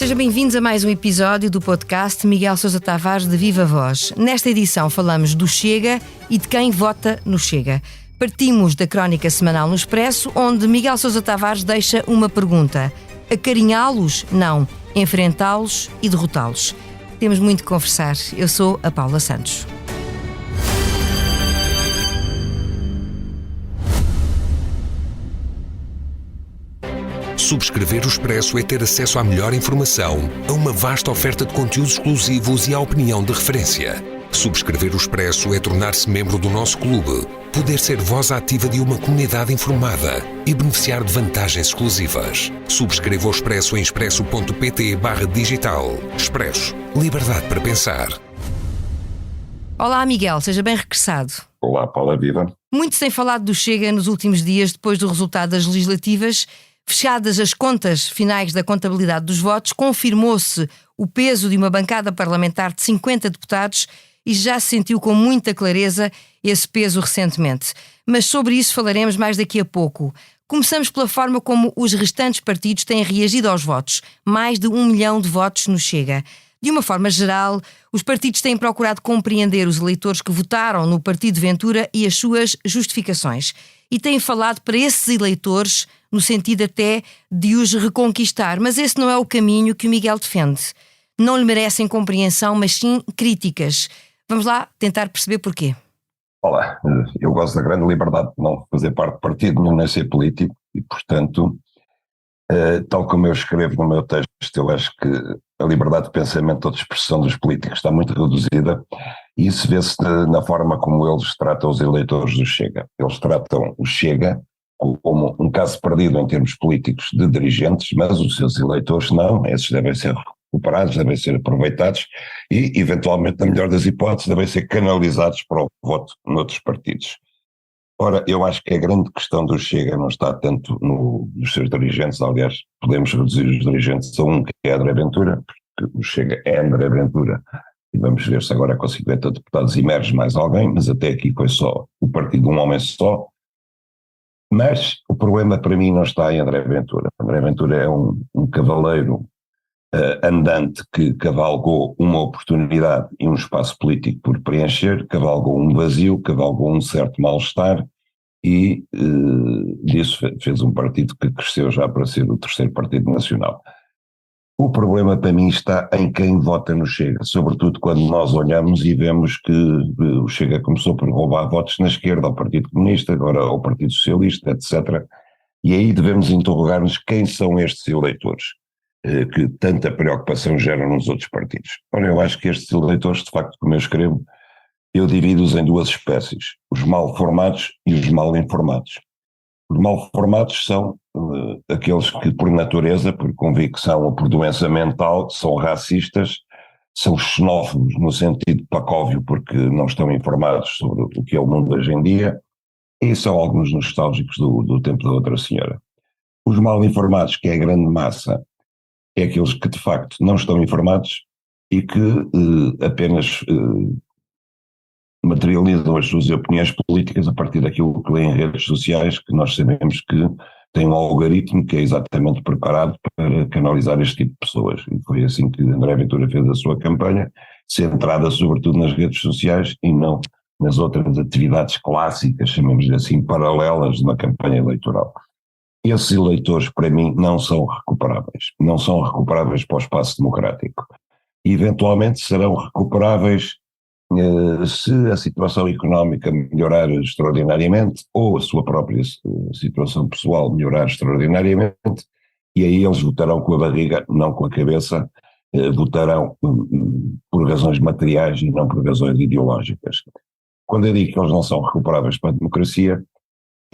Sejam bem-vindos a mais um episódio do podcast Miguel Sousa Tavares de Viva Voz. Nesta edição falamos do Chega e de quem vota no Chega. Partimos da crónica semanal no Expresso, onde Miguel Sousa Tavares deixa uma pergunta: acarinhá-los? Não. Enfrentá-los e derrotá-los. Temos muito que conversar. Eu sou a Paula Santos. Subscrever o Expresso é ter acesso à melhor informação, a uma vasta oferta de conteúdos exclusivos e à opinião de referência. Subscrever o Expresso é tornar-se membro do nosso clube, poder ser voz ativa de uma comunidade informada e beneficiar de vantagens exclusivas. Subscreva o Expresso em expresso.pt/digital. Expresso. Liberdade para pensar. Olá, Miguel. Seja bem regressado. Olá, Paula, viva. Muito se tem falado do Chega nos últimos dias, depois do resultado das legislativas. Fechadas as contas finais da contabilidade dos votos, confirmou-se o peso de uma bancada parlamentar de 50 deputados e já se sentiu com muita clareza esse peso recentemente. Mas sobre isso falaremos mais daqui a pouco. Começamos pela forma como os restantes partidos têm reagido aos votos. Mais de 1 milhão de votos no Chega. De uma forma geral, os partidos têm procurado compreender os eleitores que votaram no Partido Ventura e as suas justificações. E têm falado para esses eleitores no sentido até de os reconquistar. Mas esse não é o caminho que o Miguel defende. Não lhe merecem compreensão, mas sim críticas. Vamos lá tentar perceber porquê. Olá, eu gosto da grande liberdade de não fazer parte de partido nenhum, nem ser político, e portanto, tal como eu escrevo no meu texto, eu acho que a liberdade de pensamento ou de expressão dos políticos está muito reduzida, e isso vê-se na forma como eles tratam os eleitores do Chega. Eles tratam o Chega como um caso perdido em termos políticos de dirigentes, mas os seus eleitores não, esses devem ser recuperados, devem ser aproveitados e, eventualmente, na melhor das hipóteses, devem ser canalizados para o voto noutros partidos. Ora, eu acho que a grande questão do Chega não está tanto nos seus dirigentes, aliás, podemos reduzir os dirigentes a um, que é André Ventura, porque o Chega é André Ventura, e vamos ver se agora com 50 deputados emerge mais alguém, mas até aqui foi só o partido de um homem só. Mas o problema para mim não está em André Ventura. André Ventura é um cavaleiro andante que cavalgou uma oportunidade e um espaço político por preencher, cavalgou um vazio, cavalgou um certo mal-estar e disso fez um partido que cresceu já para ser o terceiro partido nacional. O problema para mim está em quem vota no Chega, sobretudo quando nós olhamos e vemos que o Chega começou por roubar votos na esquerda, ao Partido Comunista, agora ao Partido Socialista, etc. E aí devemos interrogar-nos quem são estes eleitores que tanta preocupação geram nos outros partidos. Ora, eu acho que estes eleitores, de facto, como eu escrevo, eu divido-os em duas espécies, os mal formados e os mal informados. Os mal formados são aqueles que, por natureza, por convicção ou por doença mental, são racistas, são xenófobos no sentido pacóvio, porque não estão informados sobre o que é o mundo hoje em dia, e são alguns nostálgicos do tempo da outra senhora. Os mal informados, que é a grande massa, é aqueles que de facto não estão informados e que apenas materializam as suas opiniões políticas a partir daquilo que lêem em redes sociais, que nós sabemos que tem um algoritmo que é exatamente preparado para canalizar este tipo de pessoas. E foi assim que André Ventura fez a sua campanha, centrada sobretudo nas redes sociais e não nas outras atividades clássicas, chamemos-lhe assim, paralelas de uma campanha eleitoral. Esses eleitores, para mim, não são recuperáveis para o espaço democrático. E, eventualmente, serão recuperáveis se a situação económica melhorar extraordinariamente ou a sua própria situação pessoal melhorar extraordinariamente, e aí eles votarão com a barriga, não com a cabeça, votarão por razões materiais e não por razões ideológicas. Quando eu digo que eles não são recuperáveis para a democracia,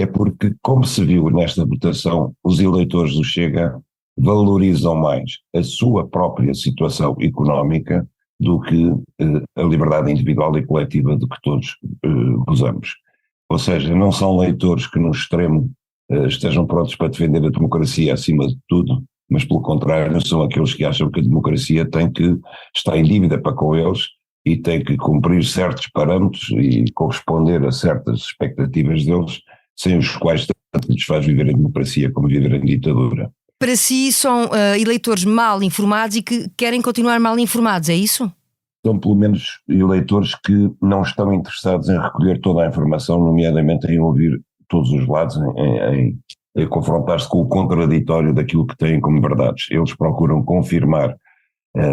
é porque, como se viu nesta votação, os eleitores do Chega valorizam mais a sua própria situação económica do que a liberdade individual e coletiva de que todos gozamos. Ou seja, não são leitores que no extremo estejam prontos para defender a democracia acima de tudo, mas pelo contrário são aqueles que acham que a democracia tem que estar em dívida para com eles e tem que cumprir certos parâmetros e corresponder a certas expectativas deles, sem os quais tanto lhes faz viver em democracia como viver em ditadura. Para si são eleitores mal informados e que querem continuar mal informados, é isso? São pelo menos eleitores que não estão interessados em recolher toda a informação, nomeadamente em ouvir todos os lados, em confrontar-se com o contraditório daquilo que têm como verdades. Eles procuram confirmar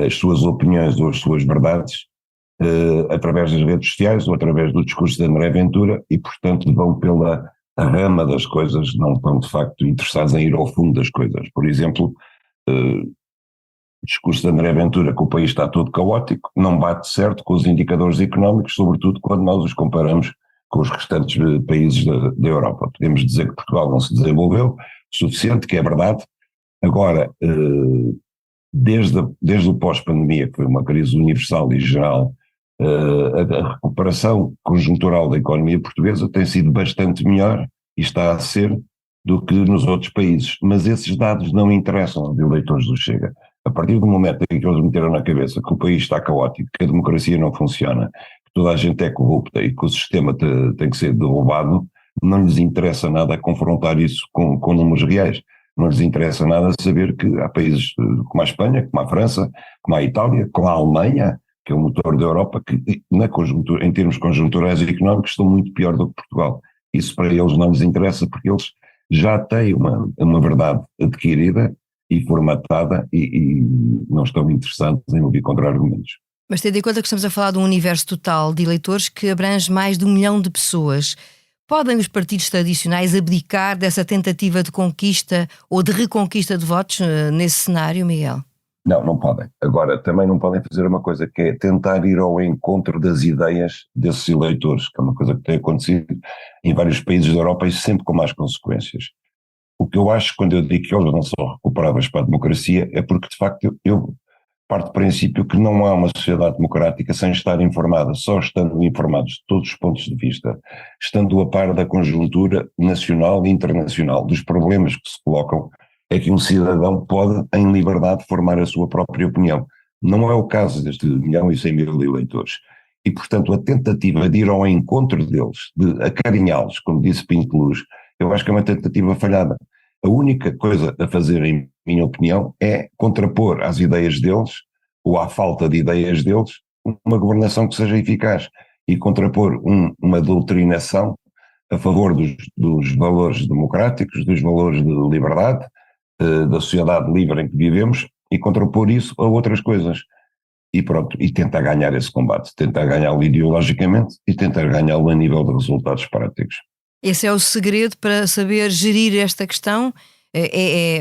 as suas opiniões ou as suas verdades através das redes sociais ou através do discurso de André Ventura e, portanto, vão pela rama das coisas, não estão de facto interessados em ir ao fundo das coisas. Por exemplo, o discurso de André Ventura que o país está todo caótico não bate certo com os indicadores económicos, sobretudo quando nós os comparamos com os restantes países da Europa. Podemos dizer que Portugal não se desenvolveu o suficiente, que é verdade. Agora, desde o pós-pandemia, que foi uma crise universal e geral, a recuperação conjuntural da economia portuguesa tem sido bastante melhor e está a ser do que nos outros países, mas esses dados não interessam aos eleitores do Chega. A partir do momento em que eles meteram na cabeça que o país está caótico, que a democracia não funciona, que toda a gente é corrupta e que o sistema tem que ser derrubado, não lhes interessa nada confrontar isso com números reais. Não lhes interessa nada saber que há países como a Espanha, como a França, como a Itália, como a Alemanha, que é o motor da Europa, que em termos conjunturais e económicos estão muito pior do que Portugal. Isso para eles não lhes interessa porque eles já têm uma verdade adquirida e formatada e não estão interessados em ouvir contra-argumentos. Mas tendo em conta que estamos a falar de um universo total de eleitores que abrange mais de 1 milhão de pessoas, podem os partidos tradicionais abdicar dessa tentativa de conquista ou de reconquista de votos nesse cenário, Miguel? Não podem. Agora, também não podem fazer uma coisa que é tentar ir ao encontro das ideias desses eleitores, que é uma coisa que tem acontecido em vários países da Europa e sempre com más consequências. O que eu acho, quando eu digo que eles não são recuperáveis para a democracia, é porque, de facto, eu parto do princípio que não há uma sociedade democrática sem estar informada. Só estando informados de todos os pontos de vista, estando a par da conjuntura nacional e internacional, dos problemas que se colocam, é que um cidadão pode, em liberdade, formar a sua própria opinião. Não é o caso deste 1.100.000 eleitores. E, portanto, a tentativa de ir ao encontro deles, de acarinhá-los, como disse Pinto Luz, eu acho que é uma tentativa falhada. A única coisa a fazer, em minha opinião, é contrapor às ideias deles, ou à falta de ideias deles, uma governação que seja eficaz e contrapor uma doutrinação a favor dos valores democráticos, dos valores de liberdade, da sociedade livre em que vivemos e contrapor isso a outras coisas. E pronto, e tentar ganhar esse combate, tentar ganhá-lo ideologicamente e tentar ganhá-lo a nível de resultados práticos. Esse é o segredo para saber gerir esta questão,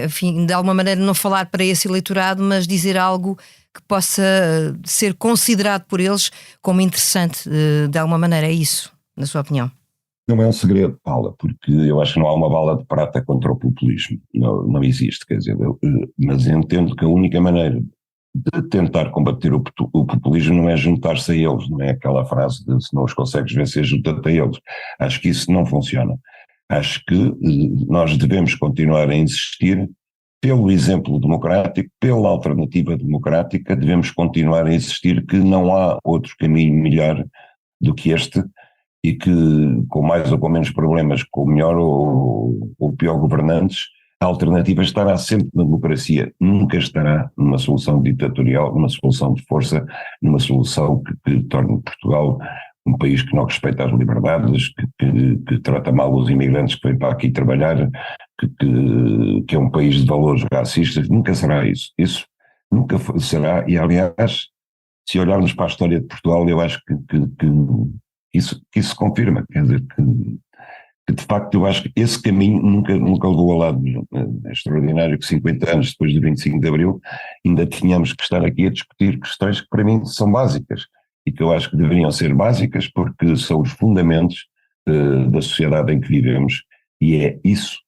enfim, de alguma maneira não falar para esse eleitorado, mas dizer algo que possa ser considerado por eles como interessante, de alguma maneira, é isso, na sua opinião? Não é um segredo, Paula, porque eu acho que não há uma bala de prata contra o populismo, não existe, quer dizer, mas entendo que a única maneira de tentar combater o populismo não é juntar-se a eles, não é aquela frase de se não os consegues vencer, junta-te a eles. Acho que isso não funciona. Acho que nós devemos continuar a insistir pelo exemplo democrático, pela alternativa democrática, devemos continuar a insistir que não há outro caminho melhor do que este e que com mais ou com menos problemas, com melhor ou pior governantes, a alternativa estará sempre na democracia, nunca estará numa solução ditatorial, numa solução de força, numa solução que torne Portugal um país que não respeita as liberdades, que trata mal os imigrantes que vêm para aqui trabalhar, que é um país de valores racistas. Nunca será isso. Isso nunca será, e aliás, se olharmos para a história de Portugal, eu acho que isso se confirma, quer dizer, que de facto eu acho que esse caminho nunca levou a lado nenhum. É extraordinário que 50 anos depois do 25 de Abril ainda tenhamos que estar aqui a discutir questões que para mim são básicas e que eu acho que deveriam ser básicas porque são os fundamentos da sociedade em que vivemos e é isso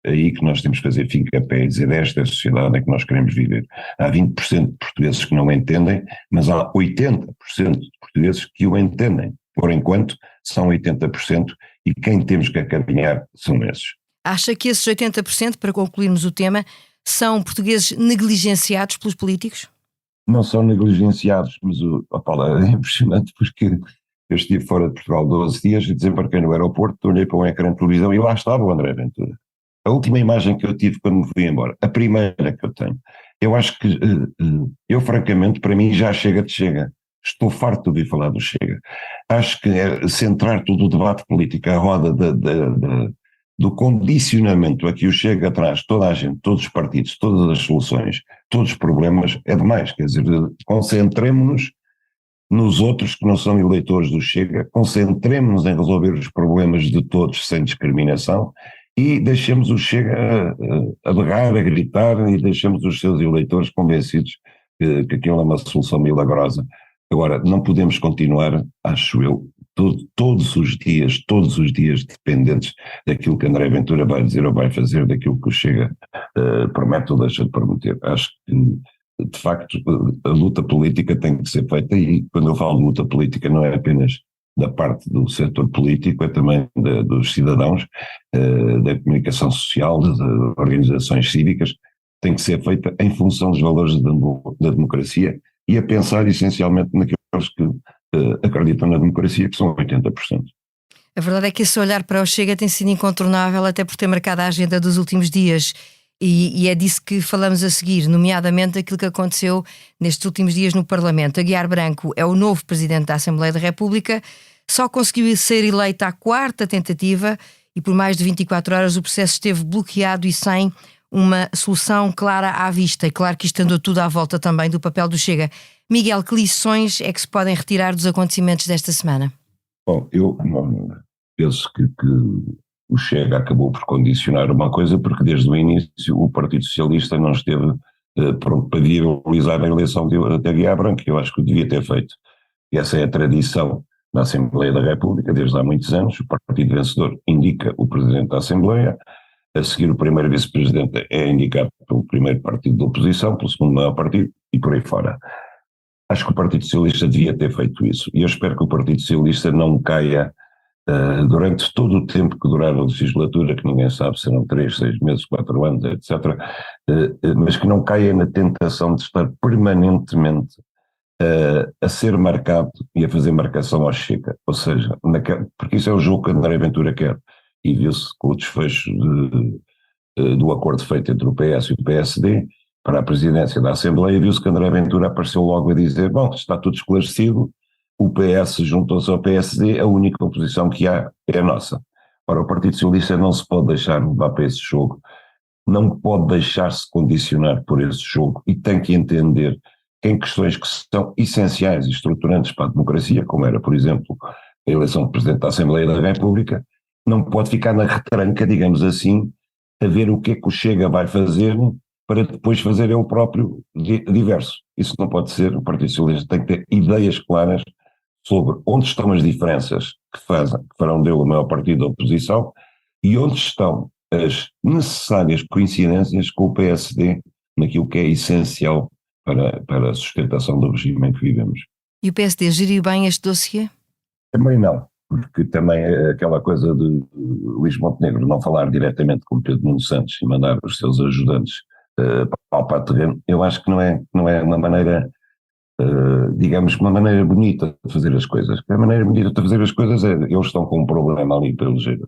aí que nós temos que fazer fim-capé e dizer esta é a sociedade em que nós queremos viver. Há 20% de portugueses que não entendem, mas há 80% de portugueses que o entendem. Por enquanto, são 80% e quem temos que caminhar são esses. Acha que esses 80%, para concluirmos o tema, são portugueses negligenciados pelos políticos? Não são negligenciados, mas Paulo, é impressionante porque eu estive fora de Portugal 12 dias e desembarquei no aeroporto, olhei para um ecrã de televisão e lá estava o André Ventura. a última imagem que eu tive quando me fui embora, a primeira que eu tenho, eu acho que, eu francamente, para mim já chega de Chega. Estou farto de ouvir falar do Chega. Acho que é centrar todo o debate político à roda do condicionamento a que o Chega traz toda a gente, todos os partidos, todas as soluções, todos os problemas, é demais. Quer dizer, concentremos-nos nos outros que não são eleitores do Chega, concentremos-nos em resolver os problemas de todos sem discriminação e deixemos o Chega a berrar, a gritar e deixemos os seus eleitores convencidos que aquilo é uma solução milagrosa. Agora, não podemos continuar, acho eu, todos os dias dependentes daquilo que André Ventura vai dizer ou vai fazer, daquilo que o Chega promete ou deixa de prometer. Acho que, de facto, a luta política tem que ser feita, e quando eu falo de luta política não é apenas da parte do setor político, é também dos cidadãos, da comunicação social, das organizações cívicas, tem que ser feita em função dos valores da democracia e a pensar essencialmente naqueles que acreditam na democracia, que são 80%. A verdade é que esse olhar para o Chega tem sido incontornável, até por ter marcado a agenda dos últimos dias. E é disso que falamos a seguir, nomeadamente aquilo que aconteceu nestes últimos dias no Parlamento. Aguiar Branco é o novo Presidente da Assembleia da República, só conseguiu ser eleito à 4ª tentativa e por mais de 24 horas o processo esteve bloqueado e sem uma solução clara à vista. E claro que isto andou tudo à volta também do papel do Chega. Miguel, que lições é que se podem retirar dos acontecimentos desta semana? Bom, eu penso que o Chega acabou por condicionar uma coisa, porque desde o início o Partido Socialista não esteve pronto para viabilizar a eleição de Aguiar Branco, que eu acho que devia ter feito. E essa é a tradição da Assembleia da República, desde há muitos anos. O partido vencedor indica o Presidente da Assembleia, a seguir o primeiro vice-presidente é indicado pelo primeiro partido da oposição, pelo segundo maior partido e por aí fora. Acho que o Partido Socialista devia ter feito isso, e eu espero que o Partido Socialista não caia durante todo o tempo que durar a legislatura, que ninguém sabe, serão 3, 6 meses, 4 anos, etc., mas que não caia na tentação de estar permanentemente a ser marcado e a fazer marcação ao Chega, ou seja, porque isso é o jogo que André Ventura quer, e viu-se com o desfecho do acordo feito entre o PS e o PSD para a presidência da Assembleia, viu-se que André Ventura apareceu logo a dizer, bom, está tudo esclarecido, o PS juntou-se ao PSD, a única oposição que há é a nossa. Ora, o Partido Socialista não se pode deixar levar para esse jogo, não pode deixar-se condicionar por esse jogo e tem que entender que em questões que são essenciais e estruturantes para a democracia, como era, por exemplo, a eleição de Presidente da Assembleia da República, não pode ficar na retranca, digamos assim, a ver o que é que o Chega vai fazer para depois fazer ele próprio diverso. Isso não pode ser. O Partido Socialista tem que ter ideias claras sobre onde estão as diferenças que farão dele o maior partido da oposição e onde estão as necessárias coincidências com o PSD naquilo que é essencial para a sustentação do regime em que vivemos. E o PSD geriu bem este dossiê? Também não, porque também é aquela coisa de Luís Montenegro não falar diretamente com Pedro Nuno Santos e mandar os seus ajudantes para o terreno. Eu acho que não é uma maneira, digamos, uma maneira bonita de fazer as coisas. A maneira bonita de fazer as coisas é, eles estão com um problema ali para eleger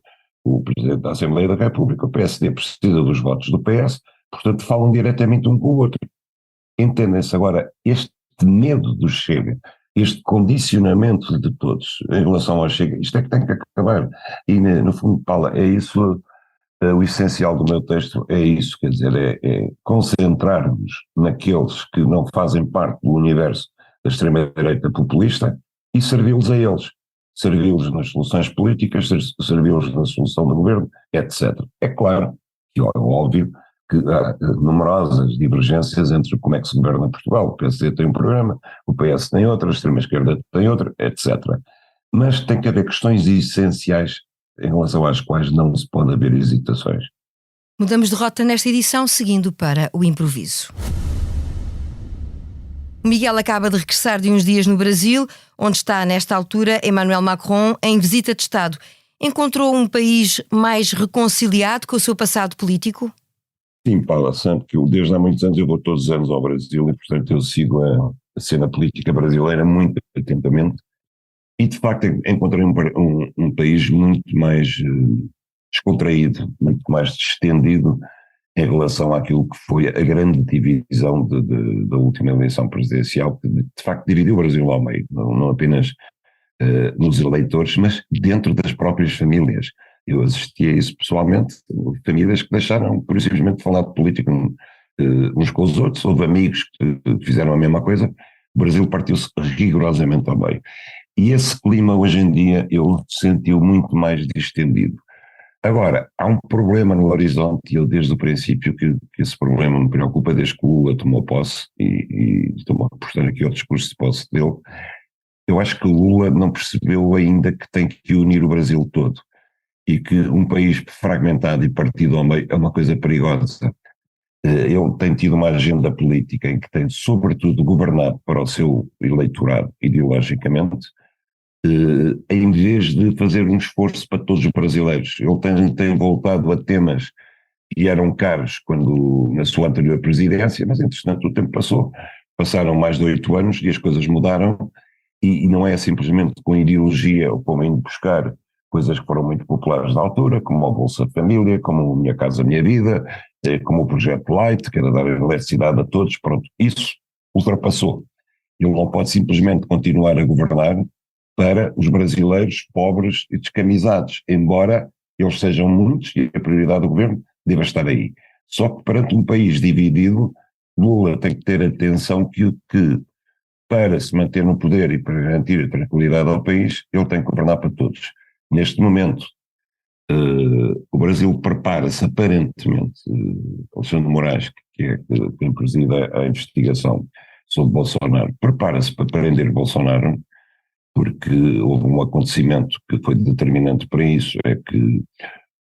o Presidente da Assembleia da República, o PSD precisa dos votos do PS, portanto falam diretamente um com o outro. Entendem-se. Agora, este medo do Chega, este condicionamento de todos em relação ao Chega, isto é que tem que acabar. E no fundo, Paula, é isso, o essencial do meu texto é isso, quer dizer, é concentrar-nos naqueles que não fazem parte do universo da extrema-direita populista e servi-los a eles. Servi-los nas soluções políticas, servi-los na solução do governo, etc. É claro, e é óbvio, que há numerosas divergências entre como é que se governa Portugal. O PSD tem um programa, o PS tem outro, a extrema-esquerda tem outro, etc. Mas tem que haver questões essenciais em relação às quais não se pode haver hesitações. Mudamos de rota nesta edição, seguindo para o improviso. O Miguel acaba de regressar de uns dias no Brasil, onde está, nesta altura, Emmanuel Macron em visita de Estado. Encontrou um país mais reconciliado com o seu passado político? Sim, Paula, sempre que desde há muitos anos eu vou todos os anos ao Brasil e, portanto, eu sigo a cena política brasileira muito atentamente e, de facto, encontrei um país muito mais descontraído, muito mais distendido em relação àquilo que foi a grande divisão da última eleição presidencial, que de facto dividiu o Brasil ao meio, não apenas nos eleitores, mas dentro das próprias famílias. Eu assisti a isso pessoalmente, famílias que deixaram, por simplesmente, de falar de política uns com os outros, houve amigos que fizeram a mesma coisa, o Brasil partiu-se rigorosamente ao meio. E esse clima, hoje em dia, eu senti-o muito mais distendido. Agora, há um problema no horizonte, e eu desde o princípio que esse problema me preocupa desde que o Lula tomou posse, e estou a postar aqui ao discurso de posse dele. Eu acho que o Lula não percebeu ainda que tem que unir o Brasil todo, e que um país fragmentado e partido ao meio é uma coisa perigosa. Ele tem tido uma agenda política em que tem sobretudo governado para o seu eleitorado ideologicamente, em vez de fazer um esforço para todos os brasileiros. Ele tem voltado a temas que eram caros na sua anterior presidência, mas entretanto o tempo passou, passaram mais de 8 anos e as coisas mudaram, e não é simplesmente com ideologia ou como indo buscar coisas que foram muito populares na altura, como a Bolsa Família, como o Minha Casa Minha Vida, como o Projeto Light, que era dar eletricidade a todos. Pronto, isso ultrapassou. Ele não pode simplesmente continuar a governar para os brasileiros pobres e descamisados, embora eles sejam muitos e a prioridade do governo deva estar aí. Só que perante um país dividido, Lula tem que ter atenção que para se manter no poder e para garantir a tranquilidade ao país, ele tem que governar para todos. Neste momento, o Brasil prepara-se aparentemente, Alexandre de Moraes, que é quem presida a investigação sobre Bolsonaro, prepara-se para prender Bolsonaro, porque houve um acontecimento que foi determinante para isso, é que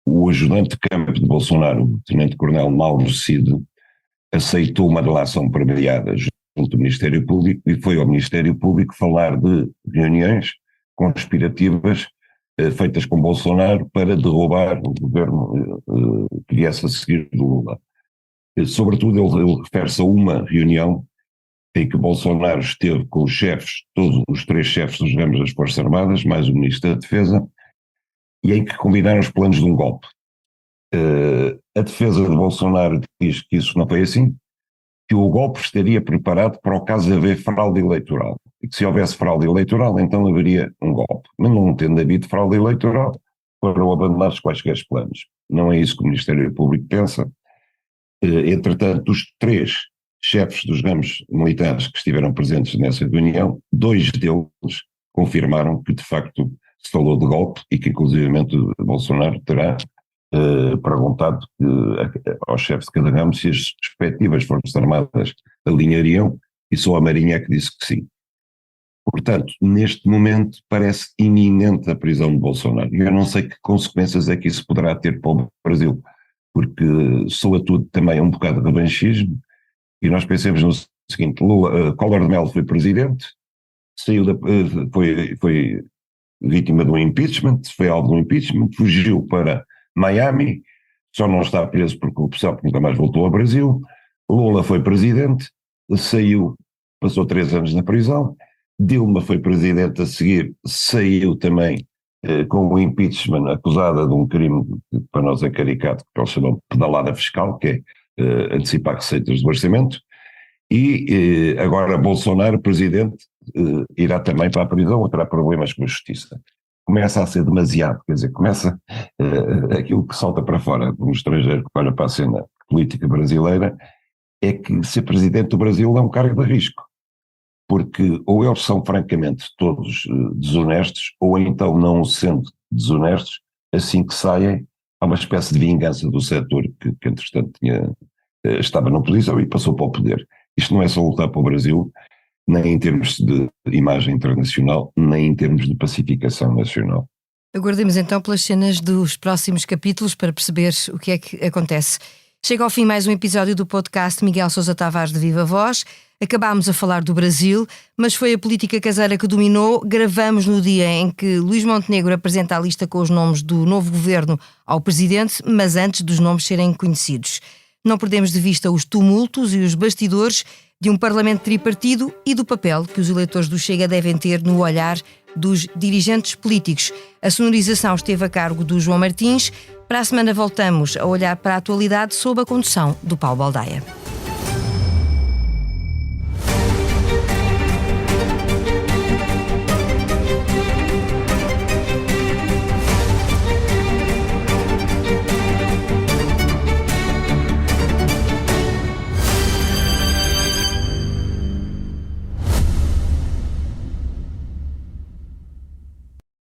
o ajudante de campo de Bolsonaro, o tenente-coronel Mauro Cid, aceitou uma delação premiada junto do Ministério Público e foi ao Ministério Público falar de reuniões conspirativas feitas com Bolsonaro para derrubar o governo que viesse a seguir do Lula. Sobretudo ele refere-se a uma reunião em que Bolsonaro esteve com os chefes, todos os 3 chefes dos ramos das Forças Armadas, mais o Ministro da Defesa, e em que combinaram os planos de um golpe. A defesa de Bolsonaro diz que isso não foi assim, que o golpe estaria preparado para o caso de haver fraude eleitoral, e que se houvesse fraude eleitoral, então haveria um golpe. Mas não tendo havido fraude eleitoral, foram abandonados quaisquer planos. Não é isso que o Ministério Público pensa. Entretanto, os 3 chefes dos ramos militares que estiveram presentes nessa reunião, 2 deles confirmaram que de facto se falou de golpe e que inclusivamente Bolsonaro terá perguntado aos chefes de cada ramo se as respectivas Forças Armadas alinhariam, e só a Marinha é que disse que sim. Portanto, neste momento parece iminente a prisão de Bolsonaro. Eu não sei que consequências é que isso poderá ter para o Brasil, porque soa tudo também um bocado de revanchismo, e nós pensemos no seguinte: Collor de Mello foi presidente, foi vítima de um impeachment, foi alvo de um impeachment, fugiu para Miami, só não está preso por corrupção porque nunca mais voltou ao Brasil. Lula foi presidente, saiu, passou 3 anos na prisão. Dilma foi presidente a seguir, saiu também com o impeachment, acusada de um crime que para nós é caricato, que eles chamam de pedalada fiscal, que é antecipar receitas do orçamento. E agora Bolsonaro, presidente, irá também para a prisão ou terá problemas com a justiça. Começa a ser demasiado, quer dizer, começa aquilo que salta para fora de um estrangeiro que olha para a cena política brasileira, é que ser presidente do Brasil é um cargo de risco, porque ou eles são francamente todos desonestos, ou então, não sendo desonestos, assim que saem, há uma espécie de vingança do setor que entretanto estava na oposição e passou para o poder. Isto não é só lutar para o Brasil, nem em termos de imagem internacional, nem em termos de pacificação nacional. Aguardemos então pelas cenas dos próximos capítulos para perceber o que é que acontece. Chega ao fim mais um episódio do podcast Miguel Sousa Tavares de Viva Voz. Acabámos a falar do Brasil, mas foi a política caseira que dominou. Gravamos no dia em que Luís Montenegro apresenta a lista com os nomes do novo governo ao presidente, mas antes dos nomes serem conhecidos. Não perdemos de vista os tumultos e os bastidores de um parlamento tripartido e do papel que os eleitores do Chega devem ter no olhar dos dirigentes políticos. A sonorização esteve a cargo do João Martins. Para a semana voltamos a olhar para a atualidade sob a condução do Paulo Baldaia.